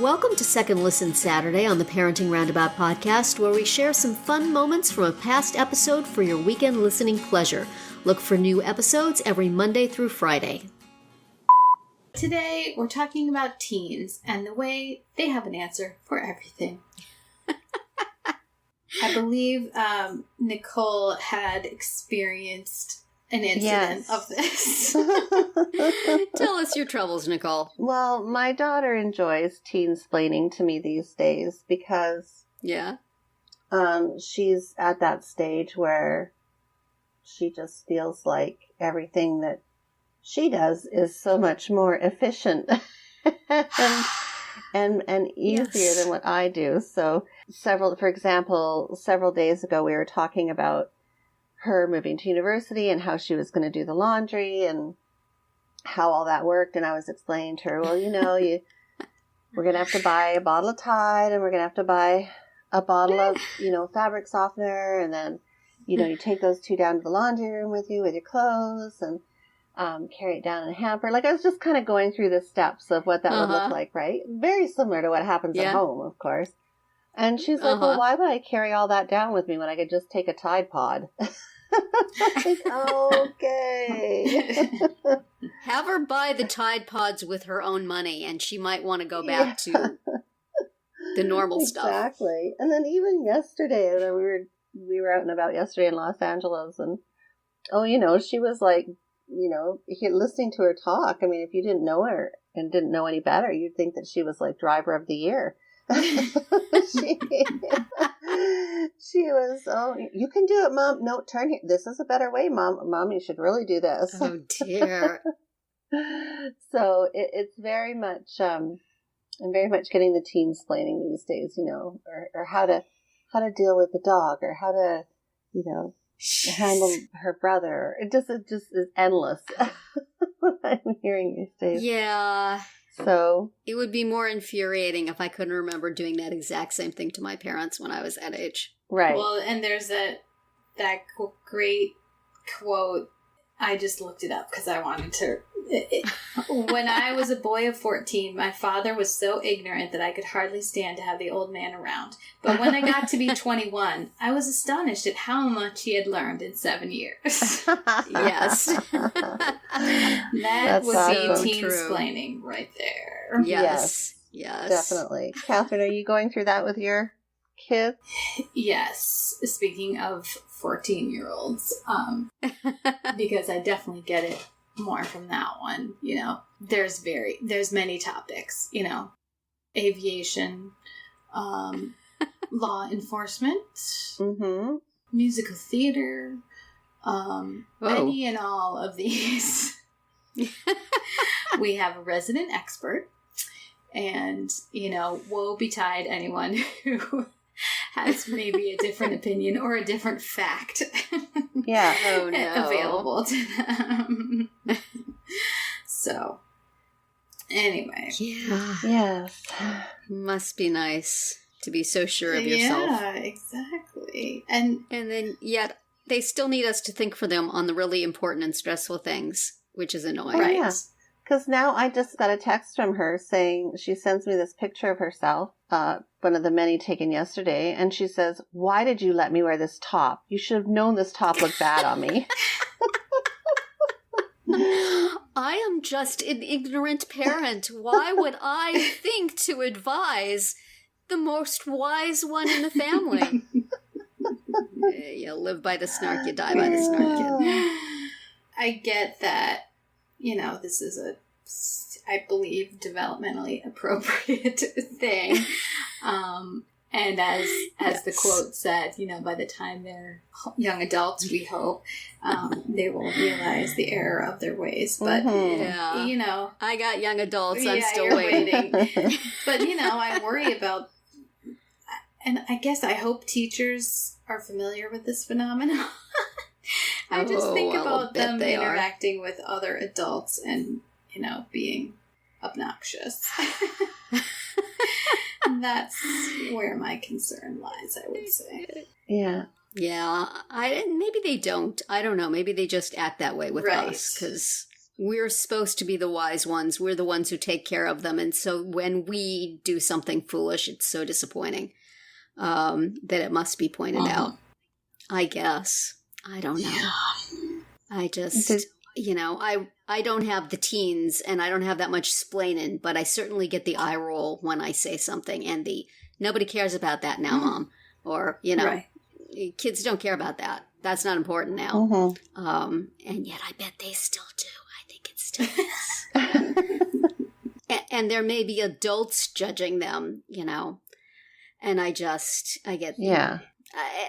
Welcome to Second Listen Saturday on the Parenting Roundabout podcast, where we share some fun moments from a past episode for your weekend listening pleasure. Look for new episodes every Monday through Friday. Today, we're talking about teens and the way they have an answer for everything. I believe Nicole had experienced an incident of this. Tell us your troubles, Nicole. Well, my daughter enjoys teensplaining to me these days because she's at that stage where she just feels like everything that she does is so much more efficient and easier than what I do. So for example, several days ago, we were talking about her moving to university and how she was going to do the laundry and how all that worked. And I was explaining to her, well, we're going to have to buy a bottle of Tide and we're going to have to buy a bottle of, fabric softener. And then, you take those two down to the laundry room with you with your clothes and carry it down in a hamper. Like I was just kind of going through the steps of what that would look like, right? Very similar to what happens at home, of course. And she's like, well, why would I carry all that down with me when I could just take a Tide Pod? Like, okay. Have her buy the Tide Pods with her own money, and she might want to go back to the normal stuff. Exactly. And then even yesterday, we were out and about yesterday in Los Angeles, and she was like, listening to her talk. I mean, if you didn't know her and didn't know any better, you'd think that she was like driver of the year. She was, you can do it, Mom. No, turn here. This is a better way, Mom. Mom, you should really do this. Oh, dear. So it's very much, I'm very much getting the teensplaining these days, or how to deal with the dog, or how to, handle her brother. It just is endless. What I'm hearing these days. Yeah. So it would be more infuriating if I couldn't remember doing that exact same thing to my parents when I was that age. Right. Well, and there's that great quote. I just looked it up because I wanted to. When I was a boy of 14, my father was so ignorant that I could hardly stand to have the old man around. But when I got to be 21, I was astonished at how much he had learned in 7 years. Yes. That would awesome. be teensplaining right there. Yes. Definitely. Catherine, are you going through that with your kids? Yes. Speaking of 14-year-olds, because I definitely get it more from that one. There's many topics, aviation, law enforcement, musical theater, any and all of these. We have a resident expert, and woe betide anyone who has maybe a different opinion or a different fact available to them. So, anyway. Yeah. Yes. Must be nice to be so sure of yourself. Yeah, exactly. And then, yet, they still need us to think for them on the really important and stressful things, which is annoying. right. Yeah. Because now I just got a text from her saying, she sends me this picture of herself, one of the many taken yesterday, and she says, why did you let me wear this top? You should have known this top looked bad on me. I am just an ignorant parent. Why would I think to advise the most wise one in the family? You live by the snark, you die by the snark, kid. I get that, this is I believe, developmentally appropriate thing. And as the quote said, by the time they're young adults, we hope, they will realize the error of their ways. But, I got young adults. I'm still you're waiting. But, I worry about, and I guess I hope teachers are familiar with this phenomenon. I just think about them interacting with other adults and, being obnoxious. That's where my concern lies, I would say. Yeah. Yeah. Maybe they don't. I don't know. Maybe they just act that way with us because we're supposed to be the wise ones. We're the ones who take care of them. And so when we do something foolish, it's so disappointing that it must be pointed out. I guess. I don't know. Yeah. I just, I don't have the teens and I don't have that much splaining, but I certainly get the eye roll when I say something and the nobody cares about that now, Mom. Or, right. Kids don't care about that. That's not important now. And yet I bet they still do. I think it still is. and there may be adults judging them, and I get... Yeah.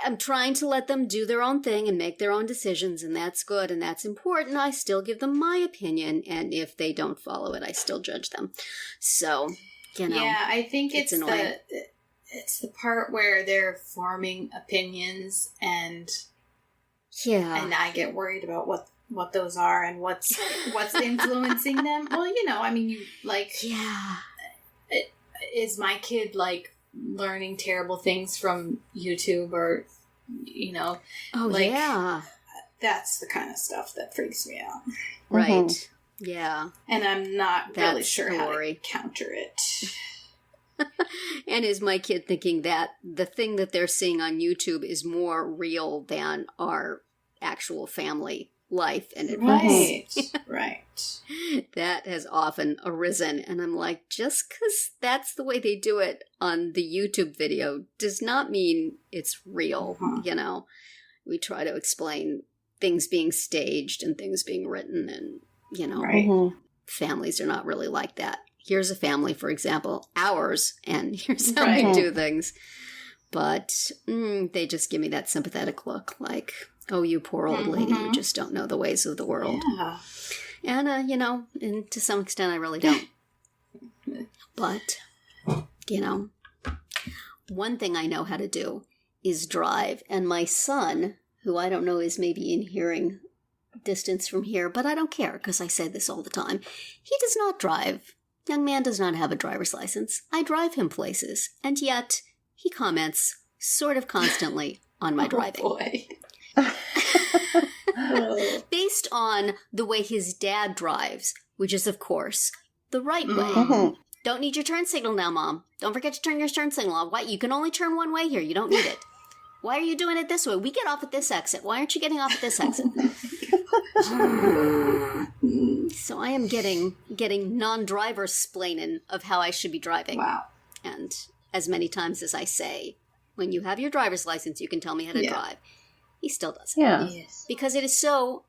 I'm trying to let them do their own thing and make their own decisions, and that's good and that's important. I still give them my opinion, and if they don't follow it, I still judge them. So, Yeah, I think it's annoying. It's the part where they're forming opinions and I get worried about what those are and what's influencing them. Well, is my kid learning terrible things from YouTube or that's the kind of stuff that freaks me out. Right. Yeah. And I'm not really sure how to counter it. And is my kid thinking that the thing that they're seeing on YouTube is more real than our actual family life and advice? Right. That has often arisen. And I'm like, just because that's the way they do it on the YouTube video does not mean it's real. We try to explain things being staged and things being written and, families are not really like that. Here's a family, for example, ours, and here's how we do things. But they just give me that sympathetic look, like, oh, you poor old lady, you just don't know the ways of the world. Yeah. And, and to some extent, I really don't. But, one thing I know how to do is drive. And my son, who I don't know is maybe in hearing distance from here, but I don't care because I say this all the time, he does not drive. Young man does not have a driver's license. I drive him places, and yet he comments sort of constantly on my driving. Oh, boy. Based on the way his dad drives, which is, of course, the right way. Don't need your turn signal now, Mom. Don't forget to turn your turn signal off. Why? You can only turn one way here. You don't need it. Why are you doing it this way? We get off at this exit. Why aren't you getting off at this exit? So I am getting non-driver splaining of how I should be driving. Wow. And as many times as I say, when you have your driver's license, you can tell me how to drive. He still doesn't. Yeah. Yes. Because it is so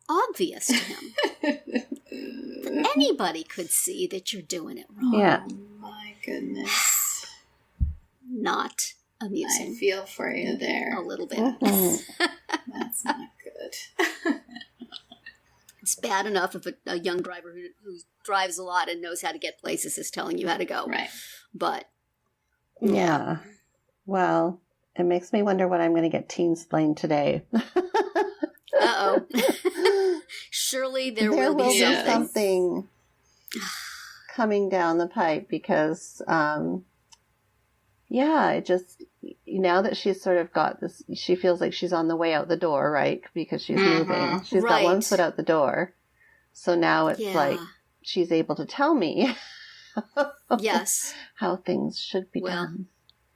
obvious to him. That anybody could see that you're doing it wrong. Yeah. Oh, my goodness. Not amusing. I feel for you there. A little bit. That's not good. It's bad enough if a young driver who drives a lot and knows how to get places is telling you how to go. Right. But. Yeah. Well, it makes me wonder what I'm going to get teensplained today. Uh-oh. Surely there will be something coming down the pipe because, it just, now that she's sort of got this, she feels like she's on the way out the door, right? Because she's moving. She's got one foot out the door. So now it's like she's able to tell me how things should be done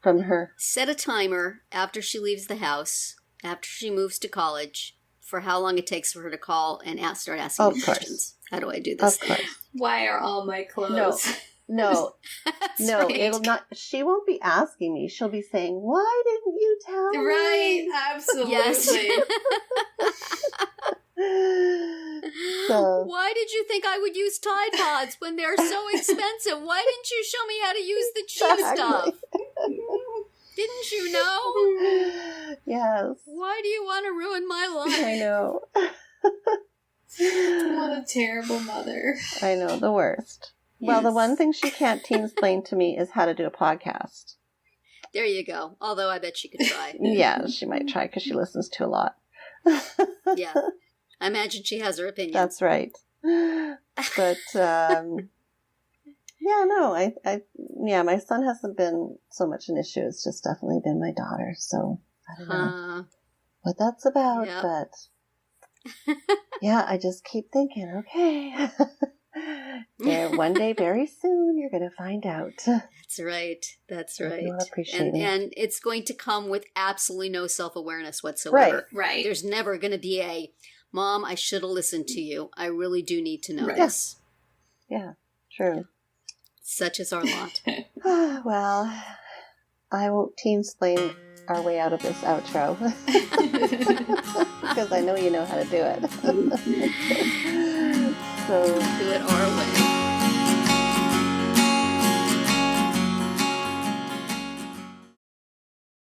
from her. Set a timer after she leaves the house, after she moves to college, for how long it takes for her to call and start asking me questions. How do I do this? Of course. Why are all my clothes? No, right. It'll not. She won't be asking me. She'll be saying, "Why didn't you tell me?" Right, absolutely. Yes. So, why did you think I would use Tide Pods when they're so expensive? Why didn't you show me how to use the cheap stuff? Didn't you know? Yes. Why do you want to ruin my life? I know. What a terrible mother. I know, the worst. Well, the one thing she can't teensplain to me is how to do a podcast. There you go. Although I bet she could try. Yeah, she might try because she listens to a lot. Yeah. I imagine she has her opinions. That's right. But, my son hasn't been so much an issue. It's just definitely been my daughter. So, I don't know what that's about, but Yeah, I just keep thinking, okay. Yeah, one day, very soon, you're going to find out. That's right. That's right. You'll appreciate it. And it's going to come with absolutely no self-awareness whatsoever. Right. There's never going to be a, Mom, I should have listened to you. I really do need to know this. Yeah, true. Such is our lot. Well, I won't teensplain our way out of this outro. Because I know you know how to do it. So Do it our way.